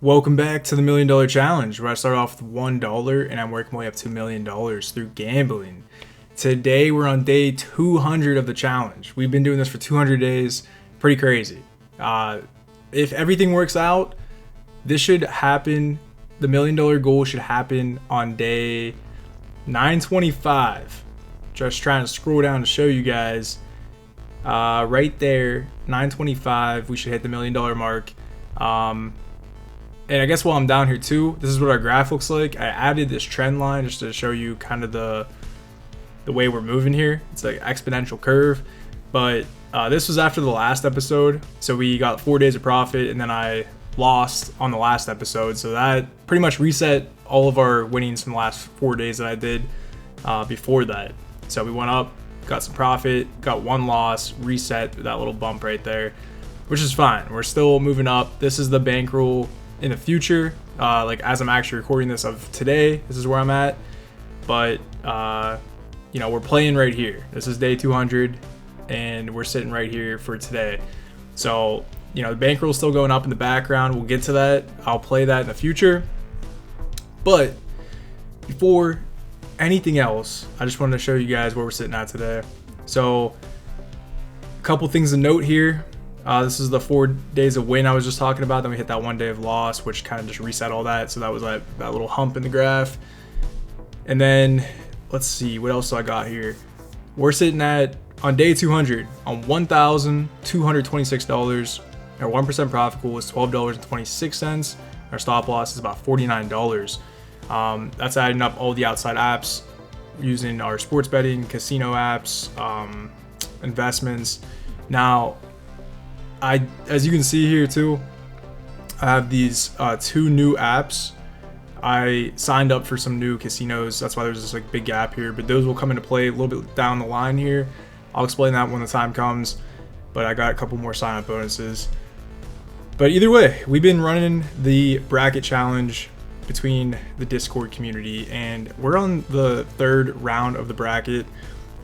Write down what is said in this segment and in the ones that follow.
Welcome back to the $1 Million Challenge, where I start off with $1 and I'm working my way up to $1 million through gambling. Today we're on day 200 of the challenge. We've been doing this for 200 days. Pretty crazy. If everything works out, this should happen. The $1 million goal should happen on day 925. Just trying to scroll down to show you guys. Right there, 925. We should hit the $1 million mark. And I guess while I'm down here too, this is what our graph looks like. I added this trend line just to show you kind of the way we're moving here. It's like exponential curve. But this was after the last episode. So we got 4 days of profit and then I lost on the last episode. So that pretty much reset all of our winnings from the last 4 days that I did before that. So we went up, got some profit, got one loss, reset that little bump right there, which is fine. We're still moving up. This is the bankroll in the future, like as I'm actually recording this of today, this is where I'm at. But we're playing right here. This is day 200 and we're sitting right here for today. So the bankroll is still going up in the background. We'll get to that. I'll play that in the future. But before anything else, I just wanted to show you guys where we're sitting at today. So a couple things to note here. This is the 4 days of win I was just talking about. Then we hit that 1 day of loss, which kind of just reset all that. So that was that little hump in the graph. And then let's see, what else do I got here? We're sitting at, on day 200, on $1,226. Our 1% profit goal is $12.26. Our stop loss is about $49. That's adding up all the outside apps using our sports betting, casino apps, investments. Now, as you can see here too, I have these 2 new apps. I signed up for some new casinos. That's why there's this big gap here, but those will come into play a little bit down the line here. I'll explain that when the time comes, but I got a couple more sign up bonuses. But either way, we've been running the bracket challenge between the Discord community and we're on the 3rd round of the bracket.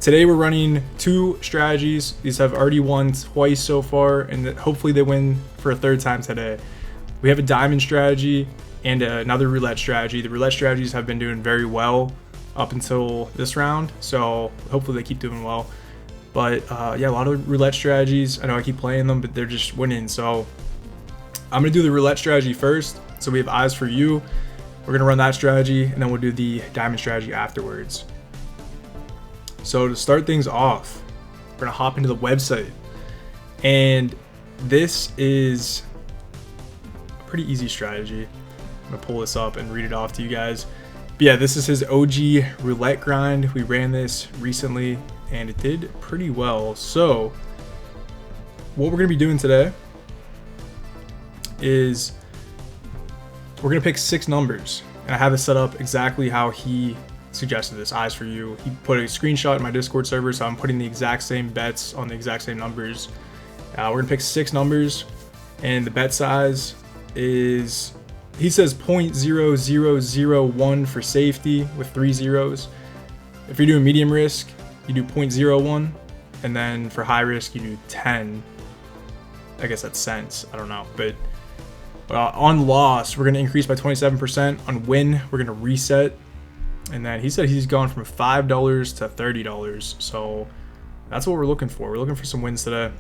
Today we're running 2 strategies. These have already won twice so far, and hopefully they win for a 3rd time today. We have a diamond strategy and another roulette strategy. The roulette strategies have been doing very well up until this round, so hopefully they keep doing well. But a lot of roulette strategies. I know I keep playing them, but they're just winning. So I'm gonna do the roulette strategy first. So we have eyes for you. We're gonna run that strategy, and then we'll do the diamond strategy afterwards. So to start things off, we're gonna hop into the website, and this is a pretty easy strategy. I'm gonna pull this up and read it off to you guys. But yeah, this is his OG roulette grind. We ran this recently and it did pretty well. So what we're gonna be doing today is we're gonna pick 6 numbers, and I have it set up exactly how he suggested this. Eyes for you. He put a screenshot in my Discord server, so I'm putting the exact same bets on the exact same numbers. We're gonna pick 6 numbers, and the bet size is, he says 0.0001 for safety with 3 zeros. If you're doing medium risk, you do 0.01, and then for high risk you do 10. I guess that's cents. I don't know, but on loss we're gonna increase by 27%. On win we're gonna reset. And then he said he's gone from $5 to $30. So that's what we're looking for. We're looking for some wins today.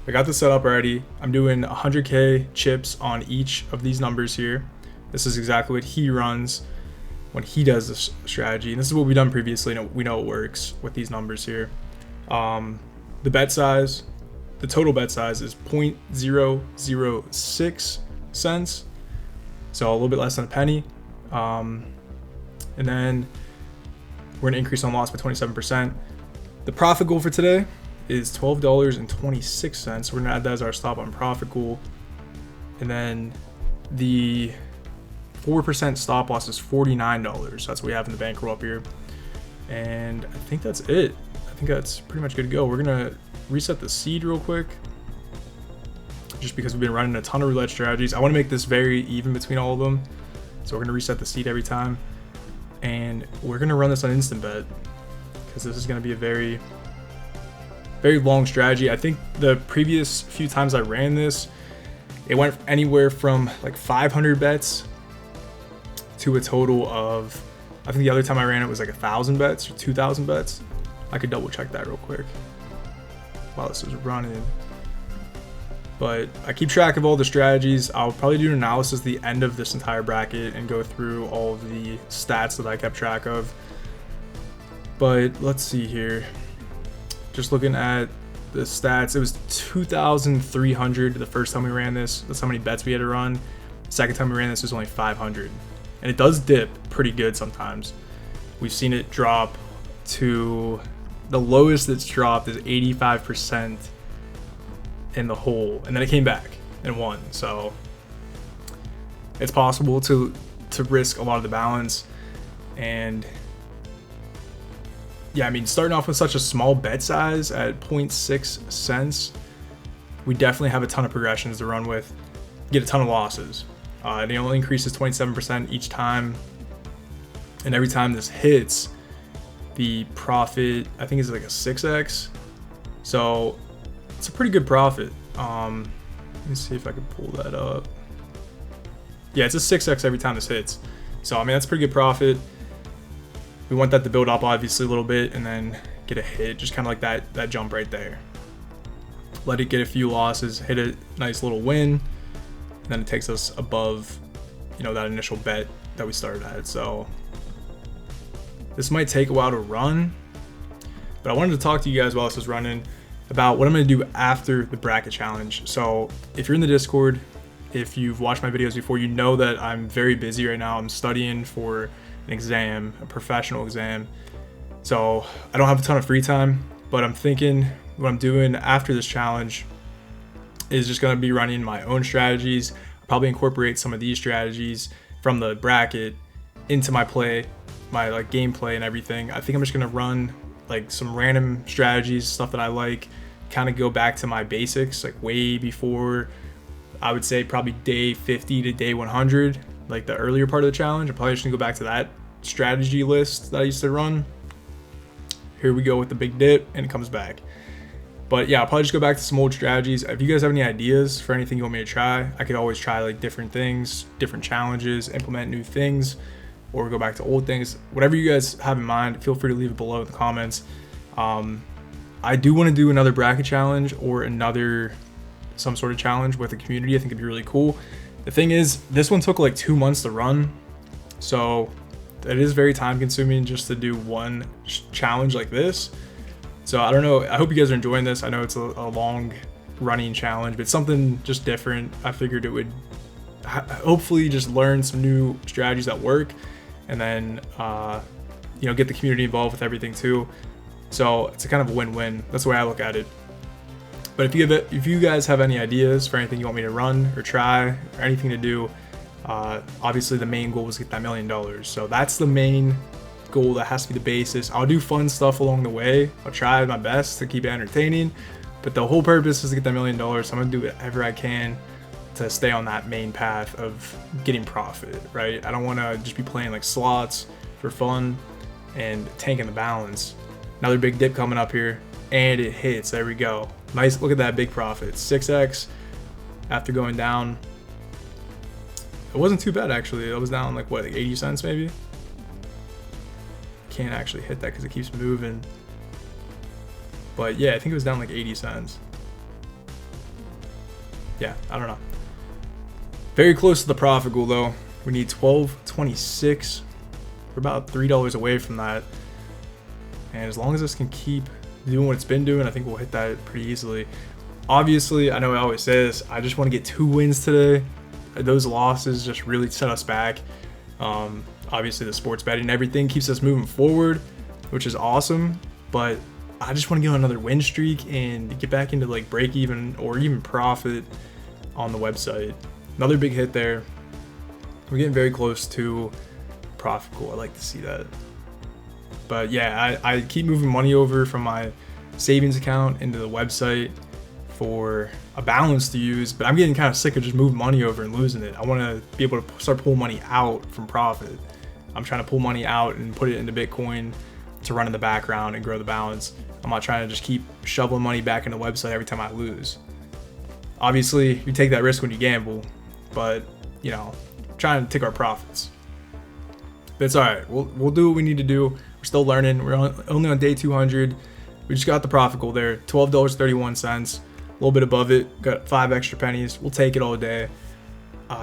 I got this set up already. I'm doing 100K chips on each of these numbers here. This is exactly what he runs when he does this strategy. And this is what we've done previously. We know it works with these numbers here. The bet size, the total bet size is 0.006 cents. So a little bit less than a penny. And then we're going to increase on loss by 27%. The profit goal for today is $12.26. We're going to add that as our stop on profit goal. And then the 4% stop loss is $49. That's what we have in the bankroll up here. And I think that's it. I think that's pretty much good to go. We're going to reset the seed real quick, just because we've been running a ton of roulette strategies. I want to make this very even between all of them. So we're going to reset the seed every time. And we're going to run this on instant bet, because this is going to be a very, very long strategy. I think the previous few times I ran this, It went anywhere from like 500 bets to a total of, I think the other time I ran it was like 1,000 bets or 2,000 bets. I could double check that real quick while this is running. But I keep track of all the strategies. I'll probably do an analysis at the end of this entire bracket and go through all of the stats that I kept track of. But let's see here. Just looking at the stats, it was 2,300 the first time we ran this. That's how many bets we had to run. The second time we ran this was only 500. And it does dip pretty good sometimes. We've seen it drop to, the lowest it's dropped is 85% in the hole, and then it came back and won. So it's possible to risk a lot of the balance. And yeah, I mean, starting off with such a small bet size at 0.6 cents, we definitely have a ton of progressions to run with, get a ton of losses. It only increases 27% each time, and every time this hits, the profit, I think, is like a 6x. So it's a pretty good profit. Let me see if I can pull that up. Yeah, it's a 6x every time this hits. So, I mean, that's pretty good profit. We want that to build up, obviously, a little bit and then get a hit, just kind of like that jump right there. Let it get a few losses, hit a nice little win, and then it takes us above, you know, that initial bet that we started at. So this might take a while to run, but I wanted to talk to you guys while this was running about what I'm going to do after the bracket challenge. So if you're in the Discord, if you've watched my videos before, you know that I'm very busy right now. I'm studying for an exam, a professional exam. So I don't have a ton of free time, but I'm thinking what I'm doing after this challenge is just going to be running my own strategies. I'll probably incorporate some of these strategies from the bracket into my play, my like gameplay and everything. I think I'm just going to run like some random strategies, stuff that I like, kind of go back to my basics, like way before, I would say probably day 50 to day 100, like the earlier part of the challenge. I'm probably just gonna go back to that strategy list that I used to run. Here we go with the big dip, and it comes back. But yeah, I'll probably just go back to some old strategies. If you guys have any ideas for anything you want me to try, I could always try like different things, different challenges, implement new things, or go back to old things. Whatever you guys have in mind, feel free to leave it below in the comments. I do want to do another bracket challenge or some sort of challenge with the community. I think it'd be really cool. The thing is, this one took like 2 months to run, so it is very time consuming just to do one challenge like this. So I don't know, I hope you guys are enjoying this. I know it's a long running challenge, but something just different. I figured it would hopefully just learn some new strategies that work, and then you know, get the community involved with everything too. So it's a kind of a win-win. That's the way I look at it. But if you guys have any ideas for anything you want me to run or try or anything to do, obviously the main goal is to get that $1 million. So that's the main goal. That has to be the basis. I'll do fun stuff along the way. I'll try my best to keep it entertaining, but the whole purpose is to get that $1 million. So I'm gonna do whatever I can to stay on that main path of getting profit, right? I don't want to just be playing like slots for fun and tanking the balance. Another big dip coming up here, and it hits. There we go. Nice, look at that big profit, 6x after going down. It wasn't too bad actually. It was down like what, like 80 cents maybe? Can't actually hit that because it keeps moving. But yeah, I think it was down like 80 cents. Yeah, I don't know. Very close to the profit goal though. We need 12.26. We're about $3 away from that. And as long as this can keep doing what it's been doing, I think we'll hit that pretty easily. Obviously, I know I always say this, I just want to get 2 wins today. Those losses just really set us back. Obviously, the sports betting and everything keeps us moving forward, which is awesome. But I just want to get on another win streak and get back into like break even or even profit on the website. Another big hit there. We're getting very close to profit goal. I like to see that. But yeah, I keep moving money over from my savings account into the website for a balance to use, but I'm getting kind of sick of just moving money over and losing it. I want to be able to start pulling money out from profit. I'm trying to pull money out and put it into Bitcoin to run in the background and grow the balance. I'm not trying to just keep shoveling money back into the website every time I lose. Obviously, you take that risk when you gamble, but you know, trying to take our profits. But it's all right. We'll do what we need to do. We're still learning. We're only on day 200. We just got the profit goal there, $12.31, a little bit above it. Got 5 extra pennies. We'll take it all day.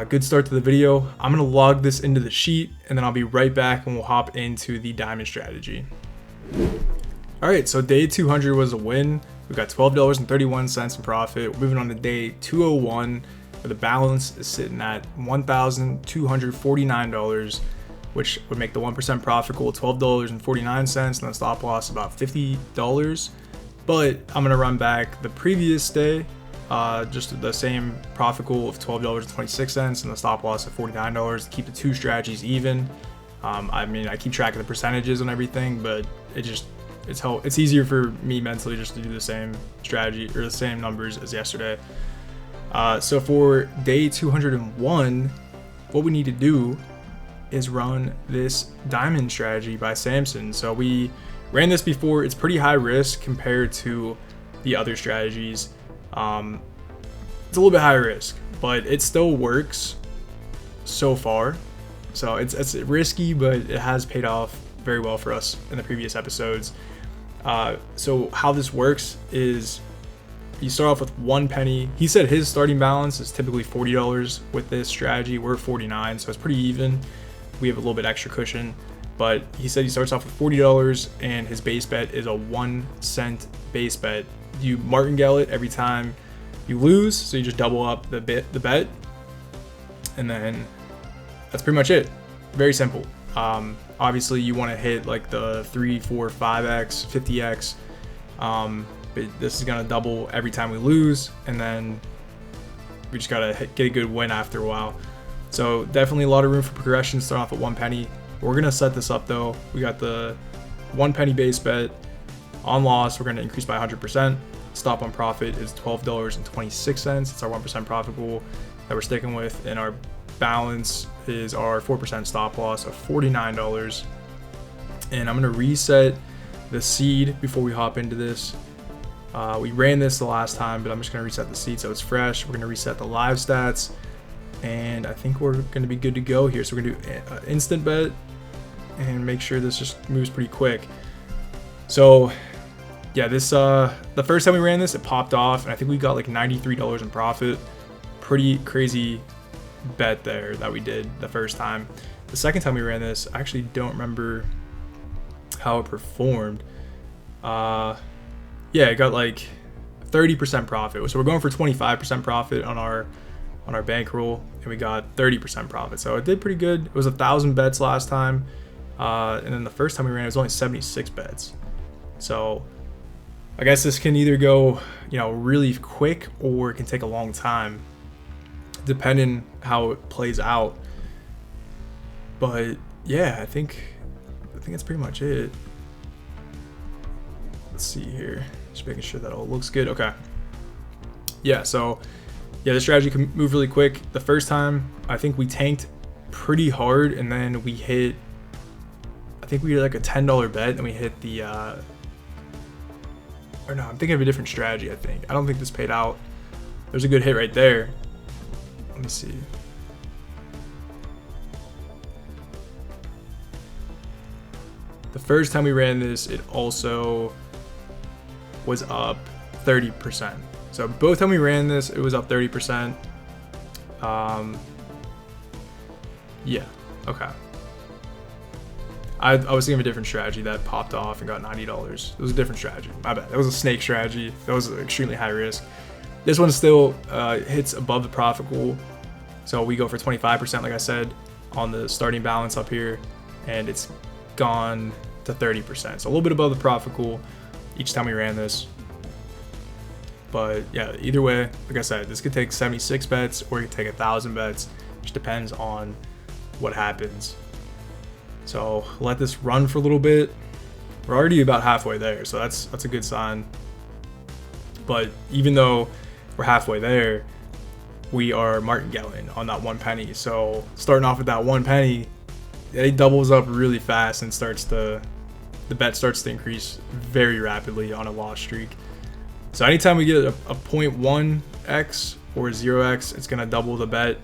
Good start to the video. I'm gonna log this into the sheet, and then I'll be right back and we'll hop into the diamond strategy. All right, so day 200 was a win. We got $12.31 in profit. We're moving on to day 201, where the balance is sitting at $1,249, which would make the 1% profit goal $12.49, and the stop loss about $50. But I'm gonna run back the previous day, just the same profit goal of $12.26 and the stop loss of $49 to keep the two strategies even. I mean, I keep track of the percentages and everything, but it's easier for me mentally just to do the same strategy or the same numbers as yesterday. So for day 201, what we need to do is run this diamond strategy by Samson. So we ran this before. It's pretty high risk compared to the other strategies. It's a little bit high risk, but it still works so far. So it's risky, but it has paid off very well for us in the previous episodes. So how this works is you start off with 1 penny. He said his starting balance is typically $40 with this strategy. We're 49, so it's pretty even. We have a little bit extra cushion, but he said he starts off with $40 and his base bet is a 1 cent base bet. You martingale it every time you lose, so you just double up the bet, and then that's pretty much it. Very simple. Obviously you want to hit like the 3, 4, 5x, 50x, but this is gonna double every time we lose, and then we just gotta get a good win after a while. So definitely a lot of room for progression. Start off at 1 penny. We're gonna set this up though. We got the 1 penny base bet. On loss, we're gonna increase by 100%. Stop on profit is $12.26. It's our 1% profit goal that we're sticking with, and our balance is our 4% stop loss of $49. And I'm gonna reset the seed before we hop into this. We ran this the last time, but I'm just gonna reset the seed so it's fresh. We're gonna reset the live stats, and I think we're gonna be good to go here. So we're gonna do instant bet and make sure this just moves pretty quick. So yeah, this the first time we ran this, it popped off, and I think we got like $93 in profit. Pretty crazy bet there that we did the first time. The second time we ran this, I actually don't remember how it performed. Yeah, it got like 30% profit. So we're going for 25% profit on our bankroll, and we got 30% profit. So it did pretty good. It was 1,000 bets last time, and then the first time we ran it was only 76 bets. So I guess this can either go, really quick, or it can take a long time, depending how it plays out. But yeah, I think that's pretty much it. Let's see here, just making sure that all looks good. Okay. Yeah, so yeah, the strategy can move really quick. The first time, I think we tanked pretty hard, and then we hit, I think we did like a $10 bet, and we hit the or no, I'm thinking of a different strategy. I don't think this paid out. There's a good hit right there. Let me see. The first time we ran this, it also was up 30%. So both time we ran this, it was up 30%. Yeah, okay. I was thinking of a different strategy that popped off and got $90. It was a different strategy. My bad. That was a snake strategy. That was extremely high risk. This one still hits above the profit goal. So we go for 25%, like I said, on the starting balance up here, and it's gone to 30%. So a little bit above the profit goal each time we ran this. But yeah, either way, like I said, this could take 76 bets or it could take 1,000 bets. Just depends on what happens. So let this run for a little bit. We're already about halfway there, so that's a good sign. But even though we're halfway there, we are martingaling on that 1 penny. So starting off with that 1 penny, it doubles up really fast and the bet starts to increase very rapidly on a loss streak. So anytime we get a 0.1x or 0x, it's gonna double the bet.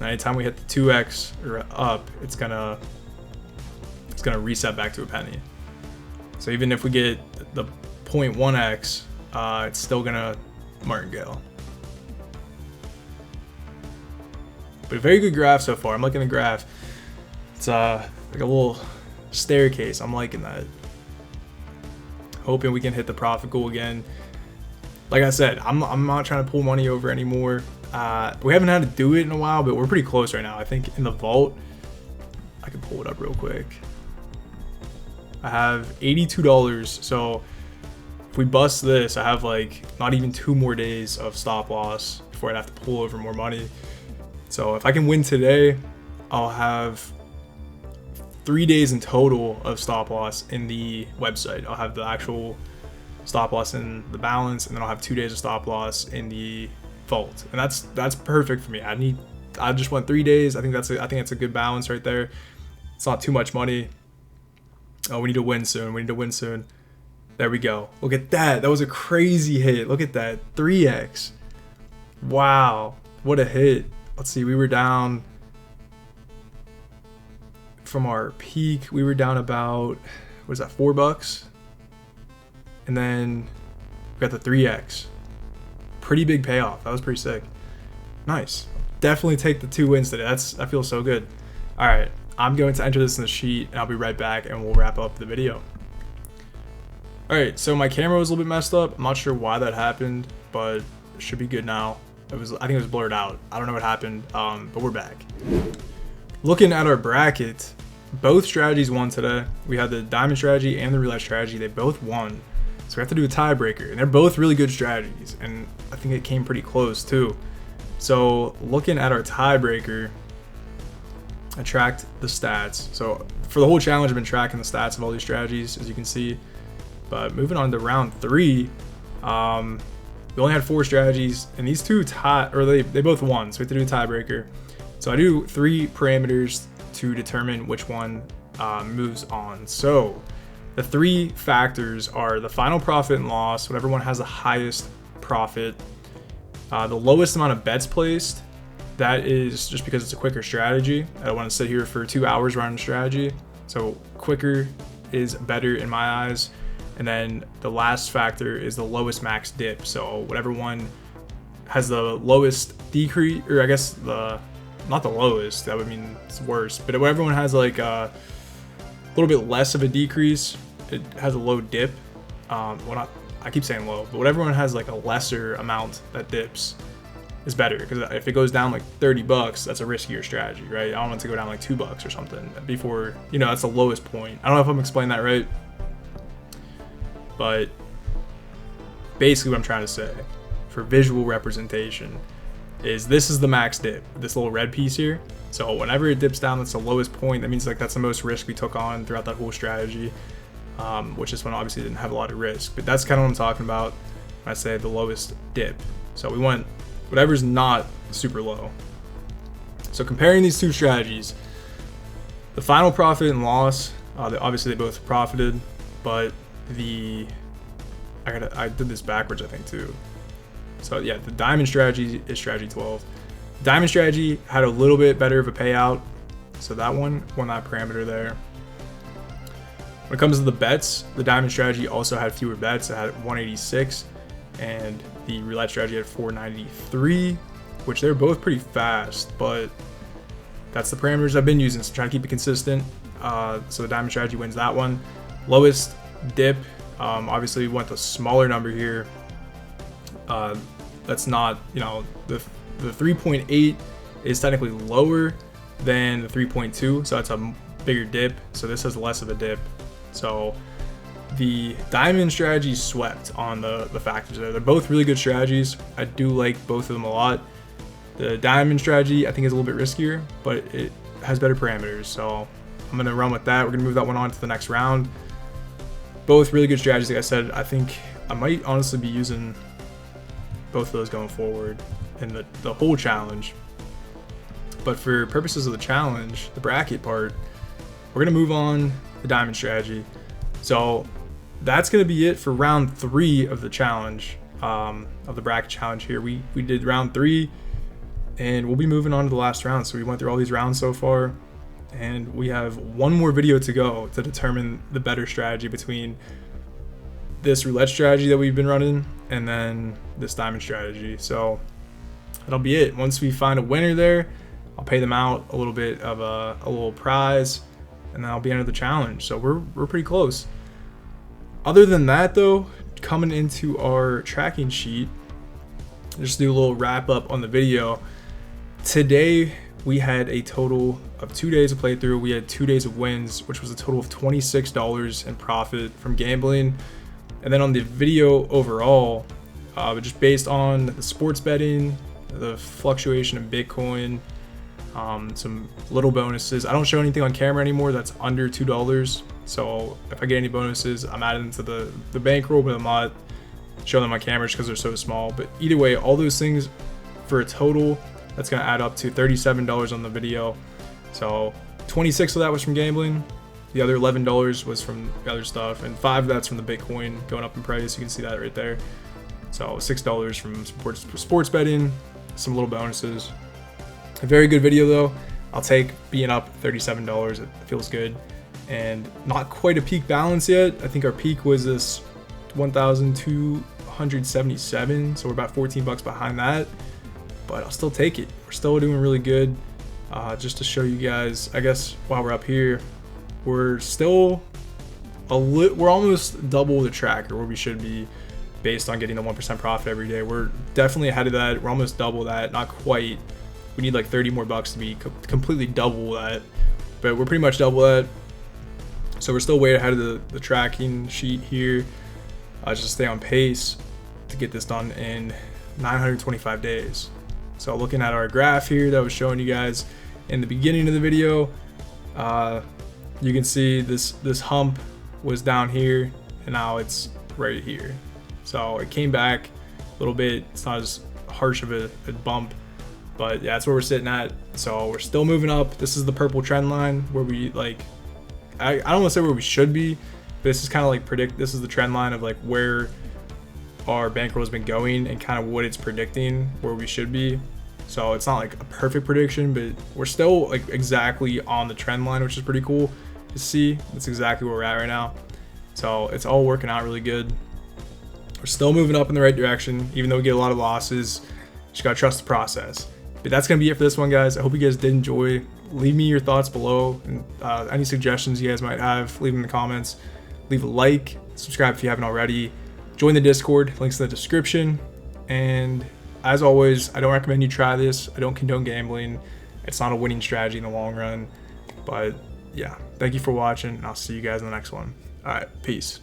And anytime we hit the 2x or up, it's gonna reset back to a penny. So even if we get the 0.1x, it's still gonna martingale. But a very good graph so far. I'm liking the graph. It's like a little staircase. I'm liking that. Hoping we can hit the profit goal again. Like I said, I'm not trying to pull money over anymore. We haven't had to do it in a while, but we're pretty close right now. I think in the vault, I can pull it up real quick. I have $82. So if we bust this, I have like not even 2 more days of stop loss before I'd have to pull over more money. So if I can win today, I'll have 3 days in total of stop loss in the website. I'll have the actual stop loss in the balance, and then I'll have 2 days of stop loss in the vault, and that's perfect for me. I just want 3 days. I think that's a good balance right there. It's not too much money. Oh, we need to win soon. We need to win soon. There we go. Look at that. That was a crazy hit. Look at that. 3x. Wow. What a hit. Let's see. We were down from our peak. We were down about, what is that, $4? And then we got the 3x. Pretty big payoff. That was pretty sick. Nice. Definitely take the 2 wins today. That feels so good. All right. I'm going to enter this in the sheet, and I'll be right back, and we'll wrap up the video. All right. So my camera was a little bit messed up. I'm not sure why that happened, but it should be good now. I think it was blurred out. I don't know what happened, but we're back. Looking at our bracket, both strategies won today. We had the diamond strategy and the roulette strategy. They both won. So we have to do a tiebreaker, and they're both really good strategies, and I think it came pretty close too. So looking at our tiebreaker, I tracked the stats. So for the whole challenge, I've been tracking the stats of all these strategies, as you can see. But moving on to round 3, we only had 4 strategies, and these two they both won, so we have to do a tiebreaker. So I do 3 parameters to determine which one moves on. So the 3 factors are the final profit and loss, whatever one has the highest profit, the lowest amount of bets placed. That is just because it's a quicker strategy. I don't want to sit here for 2 hours running strategy. So quicker is better in my eyes. And then the last factor is the lowest max dip. So whatever one has the lowest decrease, or I guess not the lowest, that would mean it's worse, but whatever one has like a little bit less of a decrease, it has a low dip. I keep saying low, but whatever one has like a lesser amount that dips is better, because if it goes down like $30, that's a riskier strategy, right? I don't want it to go down like $2 or something before, that's the lowest point. I don't know if I'm explaining that right, but basically what I'm trying to say for visual representation is this is the max dip, this little red piece here. So whenever it dips down, that's the lowest point. That means like that's the most risk we took on throughout that whole strategy, which is when obviously didn't have a lot of risk. But that's kind of what I'm talking about when I say the lowest dip. So we want whatever's not super low. So comparing these two strategies, the final profit and loss, obviously they both profited, but I did this backwards, I think, too. So yeah, the diamond strategy is strategy 12. Diamond strategy had a little bit better of a payout, so that one won that parameter there. When it comes to the bets, the diamond strategy also had fewer bets. It had 186, and the roulette strategy had 493, which they're both pretty fast, but that's the parameters I've been using, so trying to keep it consistent. So the diamond strategy wins that one. Lowest dip, obviously we went the smaller number here. That's not, the 3.8 is technically lower than the 3.2, so that's a bigger dip. So this has less of a dip. So the diamond strategy swept on the factors there. They're both really good strategies. I do like both of them a lot. The diamond strategy I think is a little bit riskier, but it has better parameters. So I'm gonna run with that. We're gonna move that one on to the next round. Both really good strategies, like I said. I think I might honestly be using both of those going forward in the whole challenge. But for purposes of the challenge, the bracket part, we're gonna move on the diamond strategy. So that's gonna be it for round 3 of the challenge. of the bracket challenge here. We did round 3, and we'll be moving on to the last round. So we went through all these rounds so far, and we have one more video to go to determine the better strategy between this roulette strategy that we've been running and then this diamond strategy. So that'll be it. Once we find a winner there, I'll pay them out a little bit of a little prize, and then I'll be under the challenge. So we're pretty close. Other than that though, coming into our tracking sheet, just do a little wrap up on the video. Today we had a total of 2 days of playthrough. We had 2 days of wins, which was a total of $26 in profit from gambling. And then on the video overall, just based on the sports betting, the fluctuation in Bitcoin, some little bonuses. I don't show anything on camera anymore that's under $2. So if I get any bonuses, I'm adding to the bankroll, but I'm not showing them on camera just because they're so small. But either way, all those things for a total, that's going to add up to $37 on the video. So 26 of that was from gambling. The other $11 was from the other stuff, and 5 of that's from the Bitcoin going up in price. You can see that right there. So $6 from sports betting, some little bonuses. A very good video though. I'll take being up $37. It feels good, and not quite a peak balance yet. I think our peak was this 1,277, so we're about 14 bucks behind that, but I'll still take it. We're still doing really good. Just to show you guys, I guess while we're up here, we're still we're almost double the tracker where we should be based on getting the 1% profit every day. We're definitely ahead of that. We're almost double that, not quite. We need like 30 more bucks to be completely double that, but we're pretty much double that. So we're still way ahead of the tracking sheet here. Just to stay on pace to get this done in 925 days. So looking at our graph here that I was showing you guys in the beginning of the video, you can see this hump was down here, and now it's right here. So it came back a little bit. It's not as harsh of a bump, but yeah, that's where we're sitting at. So we're still moving up. This is the purple trend line where we like, I don't want to say where we should be, but this is kind of like this is the trend line of like where our bankroll has been going and kind of what it's predicting where we should be. So it's not like a perfect prediction, but we're still like exactly on the trend line, which is pretty cool to see. That's exactly where we're at right now. So it's all working out really good. We're still moving up in the right direction, even though we get a lot of losses. Just gotta trust the process. But that's gonna be it for this one, guys. I hope you guys did enjoy. Leave me your thoughts below, and any suggestions you guys might have, leave them in the comments. Leave a like, subscribe if you haven't already. Join the Discord, links in the description. And as always, I don't recommend you try this. I don't condone gambling. It's not a winning strategy in the long run. But yeah, thank you for watching, and I'll see you guys in the next one. All right, peace.